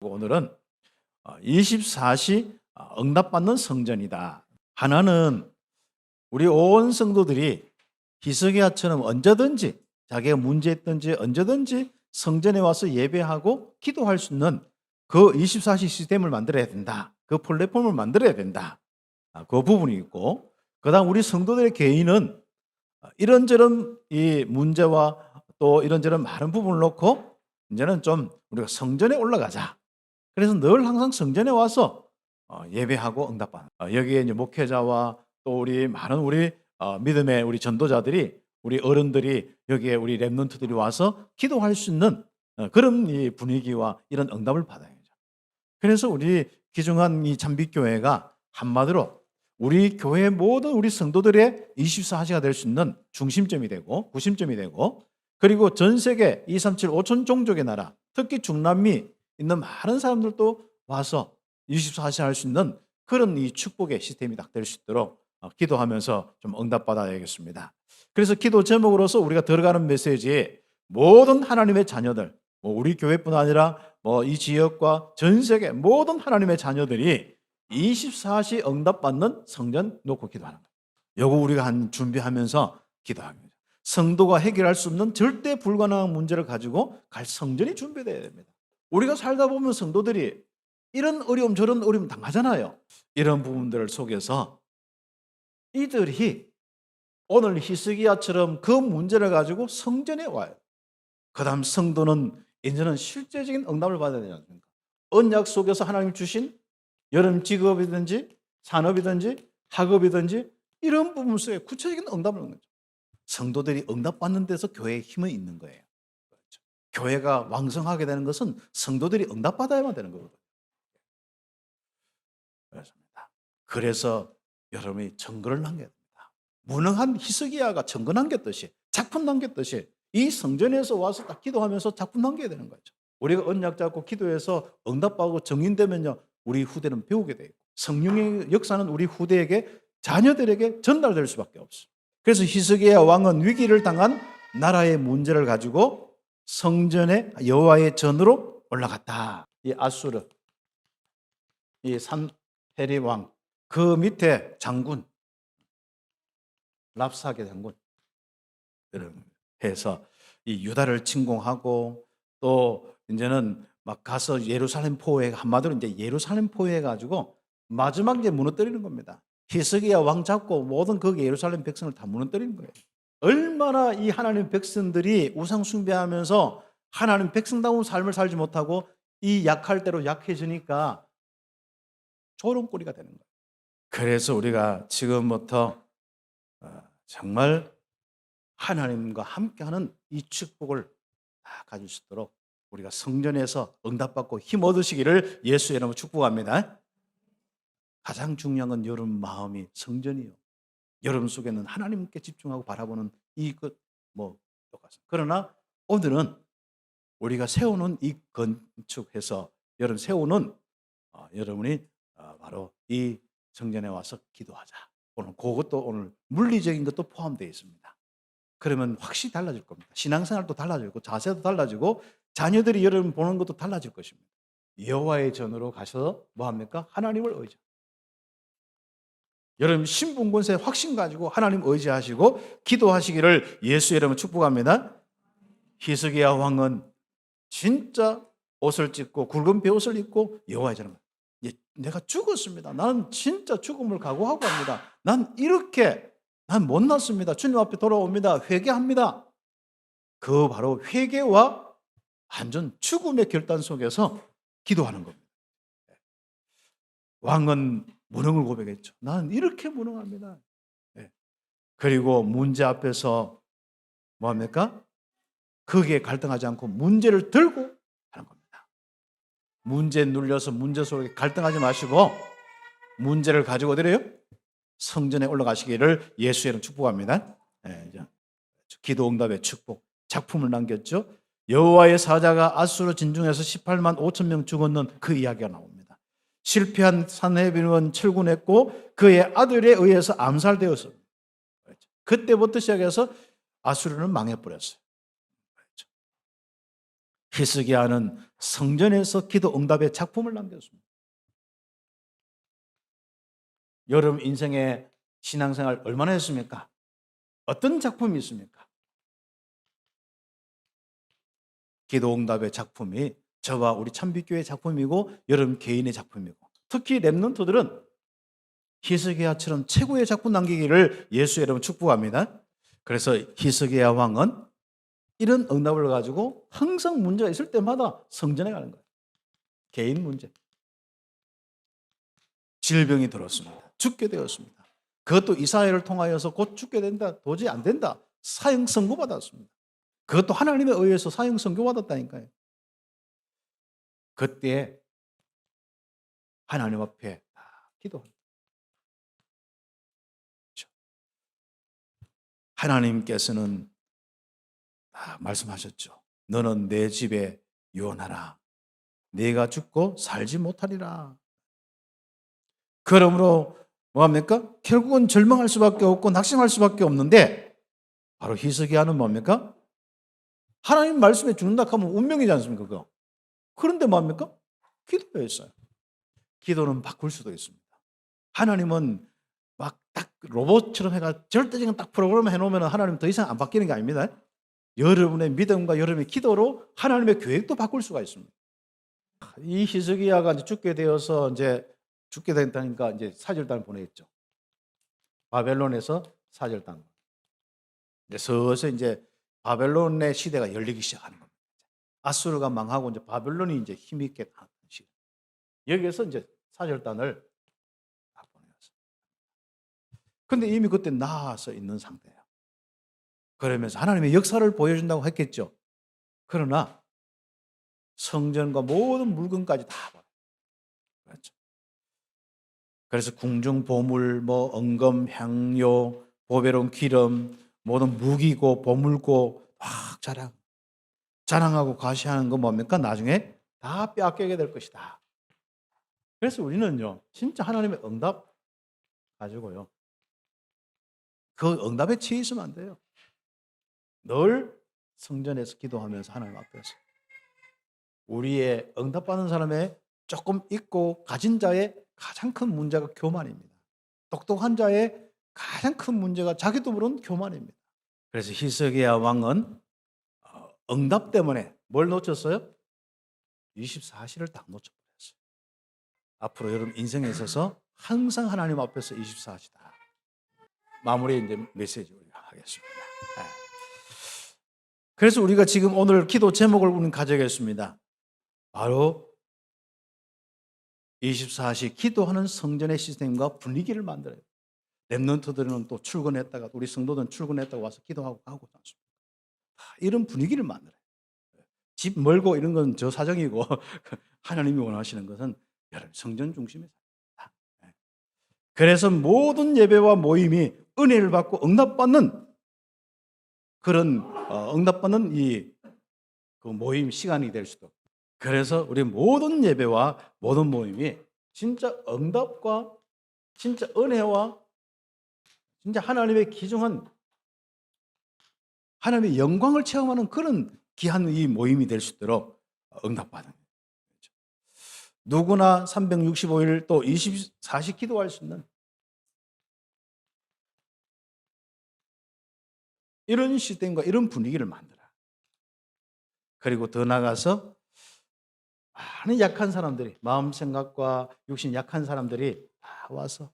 오늘은 24시 응답받는 성전이다. 하나는 우리 온 성도들이 히스기야처럼 언제든지 자기가 문제 있든지 언제든지 성전에 와서 예배하고 기도할 수 있는 그 24시 시스템을 만들어야 된다. 그 플랫폼을 만들어야 된다. 그 부분이 있고, 그다음 우리 성도들의 개인은 이런저런 이 문제와 또 이런저런 많은 부분을 놓고 이제는 좀 우리가 성전에 올라가자. 그래서 늘 항상 성전에 와서 예배하고 응답받는, 여기에 이제 목회자와 또 우리 많은 우리 믿음의 우리 전도자들이, 우리 어른들이, 여기에 우리 렘넌트들이 와서 기도할 수 있는 그런 이 분위기와 이런 응답을 받아야죠. 그래서 우리 귀중한 이 잠빛교회가 한마디로 우리 교회 모든 우리 성도들의 24시가 될 수 있는 중심점이 되고 구심점이 되고, 그리고 전 세계 237 5천 종족의 나라, 특히 중남미 있는 많은 사람들도 와서 24시 할 수 있는 그런 이 축복의 시스템이 딱 될 수 있도록 기도하면서 좀 응답받아야겠습니다. 그래서 기도 제목으로서 우리가 들어가는 메시지, 모든 하나님의 자녀들, 우리 교회뿐 아니라 이 지역과 전 세계 모든 하나님의 자녀들이 24시 응답받는 성전 놓고 기도하는 거예요. 요거 우리가 준비하면서 기도합니다. 성도가 해결할 수 없는 절대 불가능한 문제를 가지고 갈 성전이 준비되어야 됩니다. 우리가 살다 보면 성도들이 이런 어려움 저런 어려움 당하잖아요. 이런 부분들 속에서 이들이 오늘 히스기야처럼 그 문제를 가지고 성전에 와요. 그 다음 성도는 이제는 실제적인 응답을 받아야 되지 않습니까? 언약 속에서 하나님 주신 여러분 직업이든지 산업이든지 학업이든지 이런 부분 속에 구체적인 응답을 얻는 거죠. 성도들이 응답받는 데서 교회의 힘이 있는 거예요. 그렇죠. 교회가 왕성하게 되는 것은 성도들이 응답받아야만 되는 거거든요. 그렇습니다. 그래서 여러분이 정글을 남겨야 됩니다. 무능한 히스기야가 정글 남겼듯이, 작품 남겼듯이 이 성전에서 와서 딱 기도하면서 작품 남겨야 되는 거죠. 우리가 언약 잡고 기도해서 응답받고 정인되면요, 우리 후대는 배우게 되고 성령의 역사는 우리 후대에게, 자녀들에게 전달될 수밖에 없어요. 그래서 히스기야 왕은 위기를 당한 나라의 문제를 가지고 성전에 여호와의 전으로 올라갔다. 이 아수르, 이 산헤립 왕, 그 밑에 장군 랍사게 장군 해서 이 유다를 침공하고, 또 이제는 막 가서 예루살렘 포위해, 한마디로 이제 예루살렘 포위해 가지고 마지막 이제 무너뜨리는 겁니다. 히스기야 왕 잡고 모든 그 예루살렘 백성을 다 무너뜨리는 거예요. 얼마나 이 하나님 백성들이 우상 숭배하면서 하나님 백성다운 삶을 살지 못하고 이 약할 대로 약해지니까 조롱거리가 되는 거예요. 그래서 우리가 지금부터 정말 하나님과 함께하는 이 축복을 다 가질 수 있도록 우리가 성전에서 응답받고 힘 얻으시기를 예수의 이름으로 축복합니다. 가장 중요한 건 여러분 마음이 성전이요. 여러분 속에는 하나님께 집중하고 바라보는 이것 똑같습니다. 그러나 오늘은 우리가 세우는 이 건축해서 여러분 세우는 여러분이 바로 이 성전에 와서 기도하자. 오늘 그것도 오늘 물리적인 것도 포함되어 있습니다. 그러면 확실히 달라질 겁니다. 신앙생활도 달라지고 자세도 달라지고 자녀들이 여러분 보는 것도 달라질 것입니다. 여호와의 전으로 가서 뭐합니까? 하나님을 의지. 여러분 신분권세 확신 가지고 하나님 의지하시고 기도하시기를 예수의 이름으로 축복합니다. 히스기야 왕은 진짜 옷을 찢고 굵은 베옷을 입고 여호와의 전을, 내가 죽었습니다. 나는 진짜 죽음을 각오하고 합니다. 난 못났습니다. 주님 앞에 돌아옵니다. 회개합니다. 그 바로 회개와 완전 죽음의 결단 속에서 기도하는 겁니다. 왕은 무능을 고백했죠. 나는 이렇게 무능합니다. 그리고 문제 앞에서 뭐합니까? 거기에 갈등하지 않고 문제를 들고 하는 겁니다. 문제에 눌려서 문제 속에 갈등하지 마시고 문제를 가지고 어디래요? 성전에 올라가시기를 예수의 이름으로 축복합니다. 기도 응답의 축복, 작품을 남겼죠. 여호와의 사자가 아수르 진중에서 18만 5천 명 죽었는 그 이야기가 나옵니다. 실패한 산헤립은 철군했고 그의 아들에 의해서 암살되었습니다. 그때부터 시작해서 아수르는 망해버렸어요. 히스기야는 성전에서 기도 응답의 작품을 남겼습니다. 여러분 인생의 신앙생활 얼마나 했습니까? 어떤 작품이 있습니까? 기도 응답의 작품이 저와 우리 참빛교회의 작품이고 여러분 개인의 작품이고, 특히 렘넌트들은 히스기야처럼 최고의 작품 남기기를 예수 여러분 축복합니다. 그래서 히스기야 왕은 이런 응답을 가지고 항상 문제가 있을 때마다 성전에 가는 거예요. 개인 문제. 질병이 들었습니다. 죽게 되었습니다. 그것도 이사야를 통하여서 곧 죽게 된다. 도저히 안 된다. 사형 선고받았습니다. 그것도 하나님에 의해서 사형 선고받았다니까요. 그때 하나님 앞에 기도합니다. 하나님께서는 말씀하셨죠. 너는 내 집에 유언하라. 네가 죽고 살지 못하리라. 그러므로 뭐합니까? 결국은 절망할 수밖에 없고 낙심할 수밖에 없는데, 바로 히스기야는 뭡니까? 하나님 말씀에 죽는다 하면 운명이지 않습니까? 그거. 그런데 뭡니까? 기도했어요. 기도는 바꿀 수도 있습니다. 하나님은 막 딱 로봇처럼 해가 절대적인 딱 프로그램 해놓으면 하나님 더 이상 안 바뀌는 게 아닙니다. 여러분의 믿음과 여러분의 기도로 하나님의 계획도 바꿀 수가 있습니다. 이 히스기야가 이제 죽게 되어서 이제 죽게 된다니까 이제 사절단을 보내겠죠. 바벨론에서 사절단. 이제 서서히 이제 바벨론의 시대가 열리기 시작하는 겁니다. 아수르가 망하고 이제 바벨론이 이제 힘있게 하는 시대. 여기에서 이제 사절단을 보내서. 근데 이미 그때 나아서 있는 상태예요. 그러면서 하나님의 역사를 보여준다고 했겠죠. 그러나 성전과 모든 물건까지 다 버려요. 그렇죠. 그래서 궁중 보물, 뭐 은금, 향료, 보배로운 기름, 모든 무기고 보물고 막 자랑하고 과시하는 건 뭡니까? 나중에 다 빼앗기게 될 것이다. 그래서 우리는요, 진짜 하나님의 응답 가지고요, 그 응답에 취해 있으면 안 돼요. 늘 성전에서 기도하면서 하나님 앞에서 우리의 응답받는 사람의 조금 있고 가진 자의 가장 큰 문제가 교만입니다. 똑똑한 자의 가장 큰 문제가 자기도 모르는 교만입니다. 그래서 히스기야 왕은 응답 때문에 뭘 놓쳤어요? 24시를 딱 놓쳐버렸어요. 앞으로 여러분 인생에 있어서 항상 하나님 앞에서 24시다. 마무리 이제 메시지 우리가 하겠습니다. 그래서 우리가 지금 오늘 기도 제목을 우리는 가져야겠습니다. 바로 24시 기도하는 성전의 시스템과 분위기를 만들어요. 렘넌트들은 또 출근했다가, 우리 성도들은 출근했다가 와서 기도하고 가고 않습니까? 이런 분위기를 만들어요. 집 멀고 이런 건 저 사정이고 하나님이 원하시는 것은 여러분 성전 중심에 삽니다. 그래서 모든 예배와 모임이 은혜를 받고 응답받는 그런 응답받는 그 모임 시간이 될 수도. 그래서 우리 모든 예배와 모든 모임이 진짜 응답과 진짜 은혜와 진짜 하나님의 귀중한 하나님의 영광을 체험하는 그런 귀한 이 모임이 될 수 있도록 응답받는 거죠. 누구나 365일 또 24시 기도할 수 있는 이런 시스템과 이런 분위기를 만들어. 그리고 더 나아가서 많은 약한 사람들이, 마음 생각과 육신 약한 사람들이 다 와서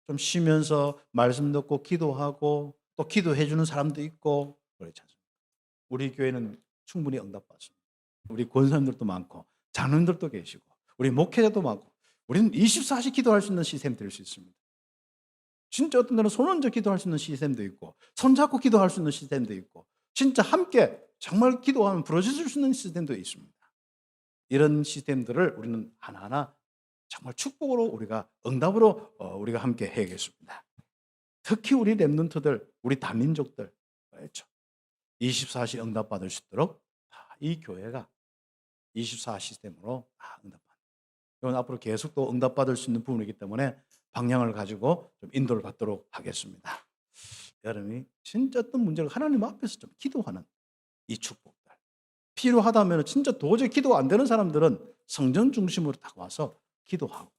좀 쉬면서 말씀 듣고 기도하고 또 기도해 주는 사람도 있고 그렇지 않습니까? 우리 교회는 충분히 응답받습니다. 우리 권사님들도 많고 장로님들도 계시고 우리 목회자도 많고 우리는 24시 기도할 수 있는 시스템이 될 수 있습니다. 진짜 어떤 데는 손 얹어 기도할 수 있는 시스템도 있고 손잡고 기도할 수 있는 시스템도 있고 진짜 함께 정말 기도하면 부러질 수 있는 시스템도 있습니다. 이런 시스템들을 우리는 하나하나 정말 축복으로 우리가 응답으로 우리가 함께 해야겠습니다. 특히 우리 렘넌트들, 우리 다민족들 그렇죠. 24시 응답받을 수 있도록 이 교회가 24 시스템으로 응답받는. 이건 앞으로 계속 또 응답받을 수 있는 부분이기 때문에 방향을 가지고 좀 인도를 받도록 하겠습니다. 여러분이 진짜 어떤 문제를 하나님 앞에서 좀 기도하는 이 축복들, 필요하다면 진짜 도저히 기도가 안 되는 사람들은 성전 중심으로 딱 와서 기도하고.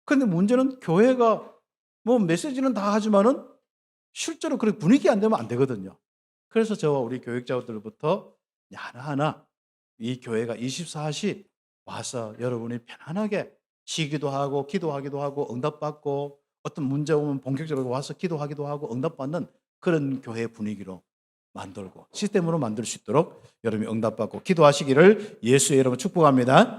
그런데 문제는 교회가 뭐 메시지는 다 하지만은 실제로 그렇게 분위기 안 되면 안 되거든요. 그래서 저와 우리 교육자들부터 하나하나 이 교회가 24시 와서 여러분이 편안하게 쉬기도 하고 기도하기도 하고 응답받고 어떤 문제 오면 본격적으로 와서 기도하기도 하고 응답받는 그런 교회 분위기로 만들고 시스템으로 만들 수 있도록 여러분이 응답받고 기도하시기를 예수의 이름으로 축복합니다.